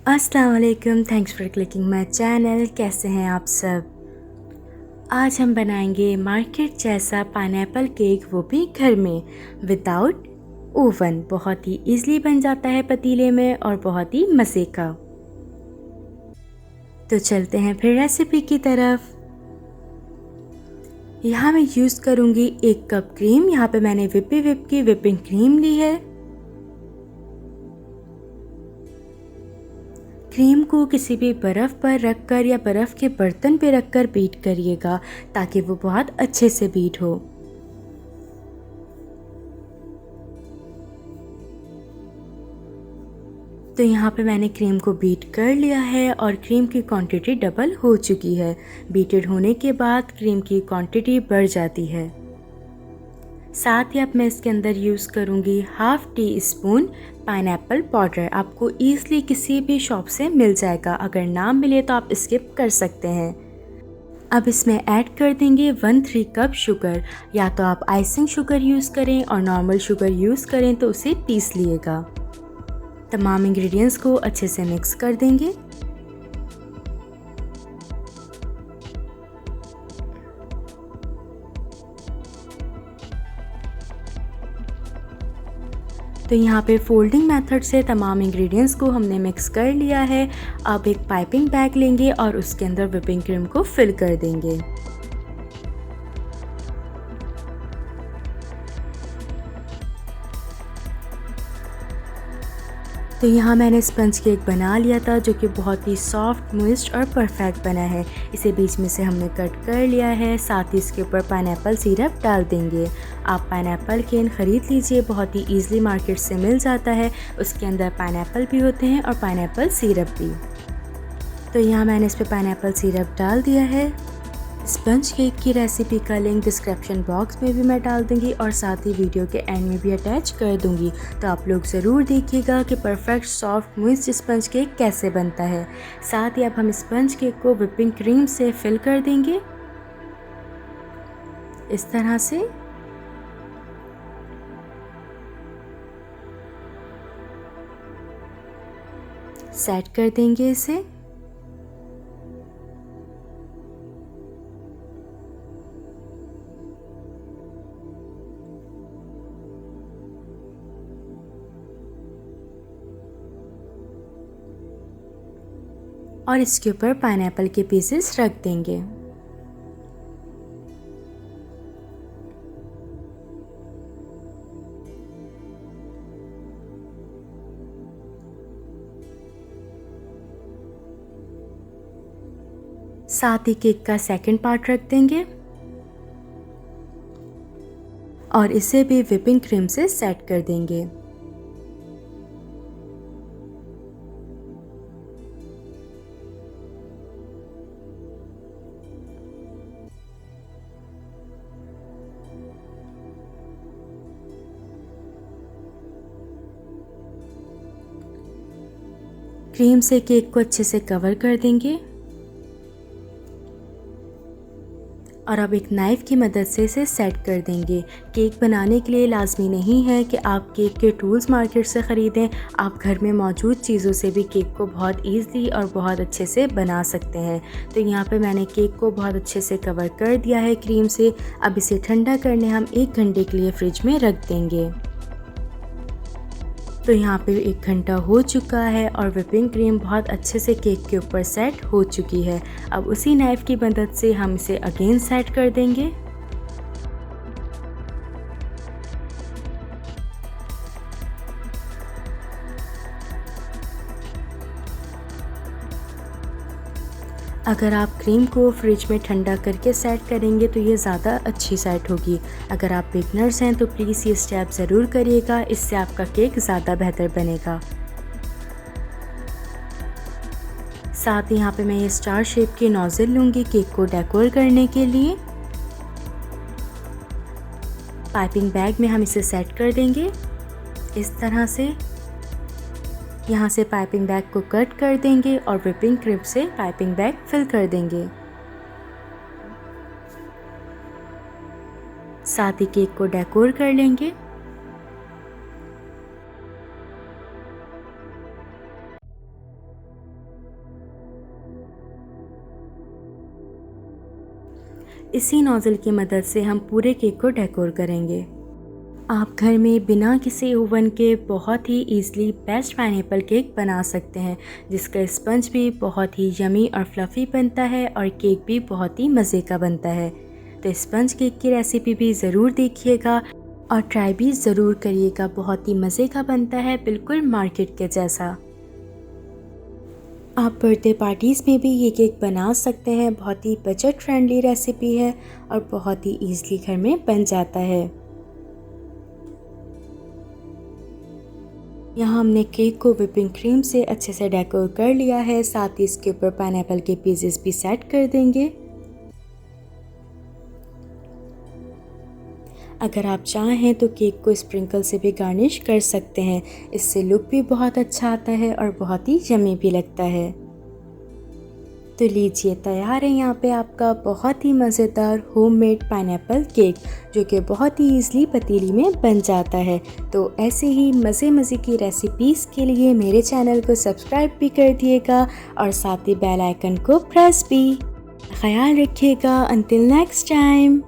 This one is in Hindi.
अस्सलाम वालेकुम, thanks for clicking my channel. कैसे हैं आप सब? आज हम बनाएंगे मार्केट जैसा पाइनएप्पल केक, वो भी घर में विदाउट ओवन। बहुत ही इजीली बन जाता है पतीले में और बहुत ही मज़े का। तो चलते हैं फिर रेसिपी की तरफ। यहाँ मैं यूज़ करूँगी 1 कप क्रीम। यहाँ पे मैंने विप की विपिंग क्रीम ली है। क्रीम को किसी भी बर्फ़ पर रखकर या बर्फ़ के बर्तन पे रखकर बीट करिएगा ताकि वो बहुत अच्छे से बीट हो। तो यहाँ पे मैंने क्रीम को बीट कर लिया है और क्रीम की क्वांटिटी डबल हो चुकी है। बीटेड होने के बाद क्रीम की क्वांटिटी बढ़ जाती है। साथ ही अब मैं इसके अंदर यूज़ करूँगी half tea spoon pineapple powder. आपको ईज़िली किसी भी शॉप से मिल जाएगा, अगर ना मिले तो आप स्किप कर सकते हैं। अब इसमें ऐड कर देंगे 1/3 कप शुगर। या तो आप आइसिंग शुगर यूज़ करें और नॉर्मल शुगर यूज़ करें तो उसे पीस लिएगा। तमाम इंग्रेडिएंट्स को अच्छे से मिक्स कर देंगे। तो यहाँ पे फोल्डिंग मेथड से तमाम इंग्रेडिएंट्स को हमने मिक्स कर लिया है। अब एक पाइपिंग बैग लेंगे और उसके अंदर व्हिपिंग क्रीम को फिल कर देंगे। तो यहाँ मैंने स्पंज केक बना लिया था जो कि बहुत ही सॉफ्ट, मॉइस्ट और परफेक्ट बना है। इसे बीच में से हमने कट कर लिया है। साथ ही इसके ऊपर पाइनएप्पल सिरप डाल देंगे। आप पाइनएप्पल केन ख़रीद लीजिए, बहुत ही ईज़िली मार्केट से मिल जाता है। उसके अंदर पाइनएप्पल भी होते हैं और पाइनएप्पल सिरप भी। तो यहाँ मैंने इस पर पाइनएप्पल सिरप डाल दिया है। स्पंज केक की रेसिपी का लिंक डिस्क्रिप्शन बॉक्स में भी मैं डाल दूंगी और साथ ही वीडियो के एंड में भी अटैच कर दूंगी। तो आप लोग ज़रूर देखिएगा कि perfect soft moist sponge cake कैसे बनता है। साथ ही अब हम स्पंज केक को व्हिपिंग क्रीम से फिल कर देंगे इस तरह से। सेट कर देंगे इसे। और इसके ऊपर पाइनएप्पल के पीसेस रख देंगे। साथ ही केक का सेकंड पार्ट रख देंगे और इसे भी व्हिपिंग क्रीम से सेट कर देंगे। क्रीम से केक को अच्छे से कवर कर देंगे और अब एक नाइफ़ की मदद से इसे सेट कर देंगे। केक बनाने के लिए लाजमी नहीं है कि आप केक के टूल्स मार्केट से ख़रीदें। आप घर में मौजूद चीज़ों से भी केक को बहुत ईज़िली और बहुत अच्छे से बना सकते हैं। तो यहाँ पे मैंने केक को बहुत अच्छे से कवर कर दिया है क्रीम से। अब इसे ठंडा करने हम 1 घंटे के लिए फ्रिज में रख देंगे। तो यहाँ पे 1 घंटा हो चुका है और व्हिपिंग क्रीम बहुत अच्छे से केक के ऊपर सेट हो चुकी है। अब उसी नाइफ़ की मदद से हम इसे अगेन सेट कर देंगे। अगर आप क्रीम को फ्रिज में ठंडा करके सेट करेंगे तो ये ज़्यादा अच्छी सेट होगी। अगर आप बिगनर्स हैं तो प्लीज़ ये स्टेप ज़रूर करिएगा, इससे आपका केक ज़्यादा बेहतर बनेगा। साथ ही यहाँ पे मैं ये स्टार शेप की नोज़ल लूँगी केक को डेकोर करने के लिए। पाइपिंग बैग में हम इसे सेट कर देंगे इस तरह से। यहाँ से पाइपिंग बैग को कट कर देंगे और व्हिपिंग क्रीम से पाइपिंग बैग फिल कर देंगे। साथ ही केक को डेकोर कर लेंगे। इसी नोज़ल की मदद से हम पूरे केक को डेकोर करेंगे। आप घर में बिना किसी ओवन के बहुत ही ईज़िली बेस्ट पाइनएप्पल केक बना सकते हैं, जिसका स्पंज भी बहुत ही यमी और फ्लफ़ी बनता है और केक भी बहुत ही मज़े का बनता है। तो स्पंज केक की रेसिपी भी ज़रूर देखिएगा और ट्राई भी ज़रूर करिएगा, बहुत ही मज़े का बनता है, बिल्कुल मार्केट के जैसा। आप बर्थडे पार्टीज़ में भी ये केक बना सकते हैं, बहुत ही बजट फ्रेंडली रेसिपी है और बहुत ही ईज़िली घर में बन जाता है। यहाँ हमने केक को व्हिपिंग क्रीम से अच्छे से डेकोर कर लिया है, साथ ही इसके ऊपर पाइनएप्पल के पीसेस भी सेट कर देंगे। अगर आप चाहें तो केक को स्प्रिंकल से भी गार्निश कर सकते हैं, इससे लुक भी बहुत अच्छा आता है और बहुत ही यम्मी भी लगता है। तो लीजिए, तैयार है यहाँ पे आपका बहुत ही मज़ेदार होममेड पाइनएप्पल केक, जो कि बहुत ही ईज़िली पतीली में बन जाता है। तो ऐसे ही मज़े की रेसिपीज़ के लिए मेरे चैनल को सब्सक्राइब भी कर दिएगा और साथ ही बेल आइकन को प्रेस भी। ख्याल रखिएगा। Until next time.